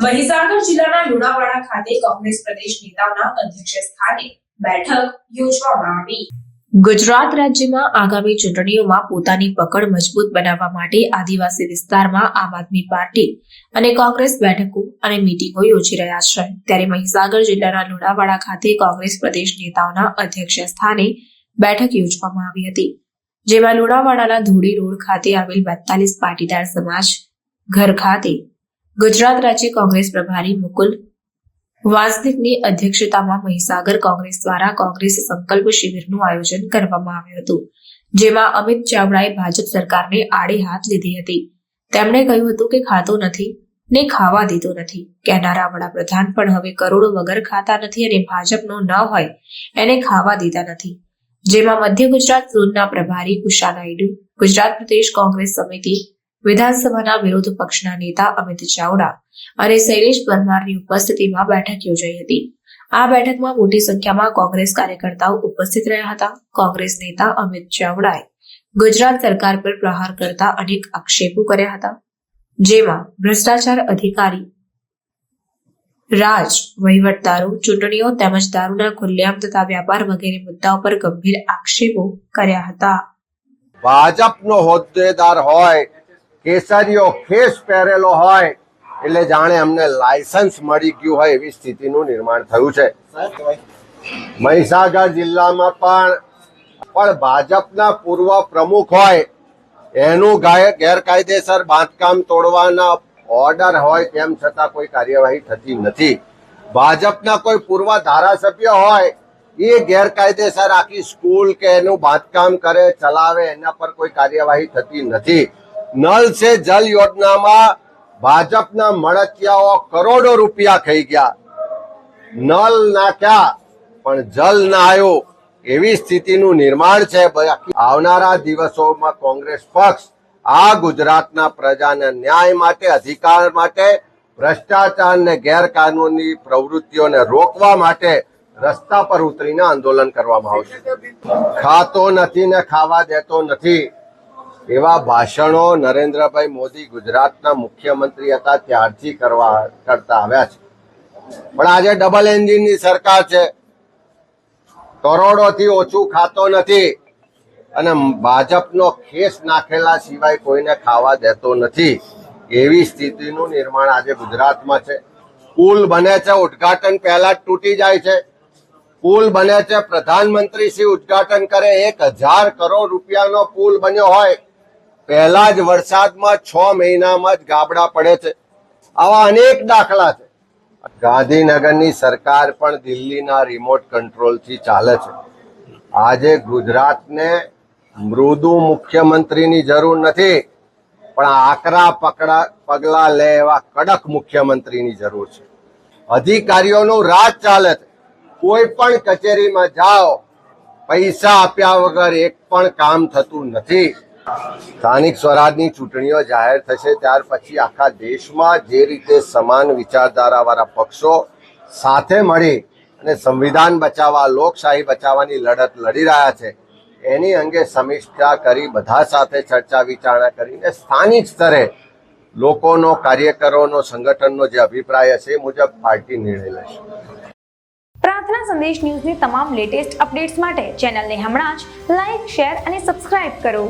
મહીસાગર જિલ્લાના લુણાવાડા ખાતે કોંગ્રેસ પ્રદેશ નેતાઓના અધ્યક્ષ સ્થાને બેઠક યોજવામાં આવી। ગુજરાત રાજ્યમાં આગામી ચૂંટણીઓમાં પોતાની પકડ મજબૂત બનાવવા માટે આદિવાસી વિસ્તારમાં આમ આદમી પાર્ટી અને કોંગ્રેસ બેઠકો અને મીટિંગો યોજી રહ્યા છે। ત્યારે મહીસાગર જિલ્લાના લુણાવાડા ખાતે કોંગ્રેસ પ્રદેશ નેતાઓના અધ્યક્ષ સ્થાને બેઠક યોજવામાં આવી હતી, જેમાં લુણાવાડાના ધોળી રોડ ખાતે આવેલ 42 પાટીદાર સમાજ ઘર ખાતે ગુજરાત રાજ્ય કોંગ્રેસ પ્રભારી મુકુલ વાસનિકની અધ્યક્ષતામાં મહીસાગર કોંગ્રેસ દ્વારા કોંગ્રેસ સંકલ્પ શિબિરનું આયોજન કરવામાં આવ્યું હતું, જેમાં અમિત ચાવડાએ ભાજપ સરકારને આડે હાથ લીધી હતી। તેમણે કહ્યું હતું કે ખાતો નથી ને ખાવા દીધો નથી કહેનારા વડાપ્રધાન પણ હવે કરોડો વગર ખાતા નથી અને ભાજપનો ન હોય એને ખાવા દીધા નથી। જેમાં મધ્ય ગુજરાત ઝોનના પ્રભારી ઉષા નાયડુ, ગુજરાત પ્રદેશ કોંગ્રેસ સમિતિ વિધાનસભાના વિરોધ પક્ષના નેતા અમિત ચાવડા અને શૈલેષ પરમારની ઉપસ્થિતિમાં બેઠક યોજાઈ હતી। આ બેઠકમાં મોટી સંખ્યામાં કોંગ્રેસ કાર્યકર્તાઓ ઉપસ્થિત રહ્યા હતા। કોંગ્રેસ નેતા અમિત ચાવડાએ ગુજરાત સરકાર પર પ્રહાર કરતા અનેક આક્ષેપો કર્યા હતા, જેમાં ભ્રષ્ટાચાર, અધિકારી રાજ, વહીવટદારો, ચૂંટણીઓ તેમજ દારૂના ખુલ્લેઆમ તથા વ્યાપાર વગેરે મુદ્દાઓ પર ગંભીર આક્ષેપો કર્યા હતા। ભાજપનો હોદ્દેદાર હોય, કેસરીઓ ખેસ પહેરેલો હોય એટલે જાણે અમને લાયસન્સ મળી ગયું હોય એવી સ્થિતિનું નિર્માણ થયું છે। મહીસાગર જિલ્લામાં પણ ભાજપના પૂર્વ પ્રમુખ હોય એનું ગેરકાયદેસર બાંધકામ તોડવાના ઓર્ડર હોય તેમ છતાં કોઈ કાર્યવાહી થતી નથી। ભાજપના કોઈ પૂર્વ ધારાસભ્ય હોય એ ગેરકાયદેસર આખી સ્કૂલ કે એનું બાંધકામ કરે ચલાવે એના પર કોઈ કાર્યવાહી થતી નથી। નલ સે જલ યોજનામાં ભાજપના મળતિયાઓ કરોડો રૂપિયા ખાઈ ગયા, નલ નાખ્યા પણ જલ ના આવ્યો એવી સ્થિતિનું નિર્માણ છે। આવનારા દિવસોમાં કોંગ્રેસ પક્ષ આ ગુજરાતના પ્રજાના ન્યાય માટે, અધિકાર માટે, ભ્રષ્ટાચાર ને ગેરકાનૂની પ્રવૃત્તિઓને રોકવા માટે રસ્તા પર ઉતરીને આંદોલન કરવામાં આવશે। ખાતો નથી ને ખાવા દેતો નથી એવા ભાષણો નરેન્દ્રભાઈ મોદી ગુજરાતના મુખ્યમંત્રી હતા ત્યારથી કરતા આવ્યા છે, પણ આજે ડબલ એન્જિનની સરકાર છે, કરોડોથી ઓછું ખાતો નથી અને ભાજપનો ખેસ નાખેલા સિવાય કોઈને ખાવા દેતો નથી એવી સ્થિતિનું નિર્માણ આજે ગુજરાતમાં છે। પુલ બને છે, ઉદ્ઘાટન પહેલા જ તૂટી જાય છે। પુલ બને છે, પ્રધાનમંત્રી શ્રી ઉદ્ઘાટન કરે, 1000 કરોડ રૂપિયાનો પુલ બન્યો હોય પહેલા જ વરસાદમાં 6 મહિનામાં જ ગાબડા પડે છે। આવા અનેક દાખલા છે। ગાંધીનગરની સરકાર પણ દિલ્હીના રિમોટ કંટ્રોલથી ચાલે છે। આજે ગુજરાતને મૃદુ મુખ્યમંત્રીની જરૂર નથી, પણ આકરા પગલા લે એવા કડક મુખ્યમંત્રીની જરૂર છે। અધિકારીઓનું રાજ ચાલે છે। કોઈ પણ કચેરીમાં જાઓ, પૈસા આપ્યા વગર એક પણ કામ થતું નથી। સ્થાનિક સ્વરાજની ચૂંટણીઓ જાહેર થશે ત્યાર પછી આખા દેશમાં જે રીતે સમાન વિચારધારાવાળા પક્ષો સાથે મળી અને સંવિધાન બચાવવા, લોકશાહી બચાવવાની લડત લડી રહ્યા છે, એની અંગે સમીક્ષા કરી, બધા સાથે ચર્ચા વિચારણા કરીને સ્થાનિક સ્તરે લોકોનો, કાર્યકરોનો, સંગઠનનો જે અભિપ્રાય હશે એ મુજબ પાર્ટી નિર્ણય લેશે। પ્રાર્થના સંદેશ ન્યૂઝની તમામ લેટેસ્ટ અપડેટ્સ માટે ચેનલને હમણાં જ લાઈક, શેર અને સબસ્ક્રાઇબ કરો।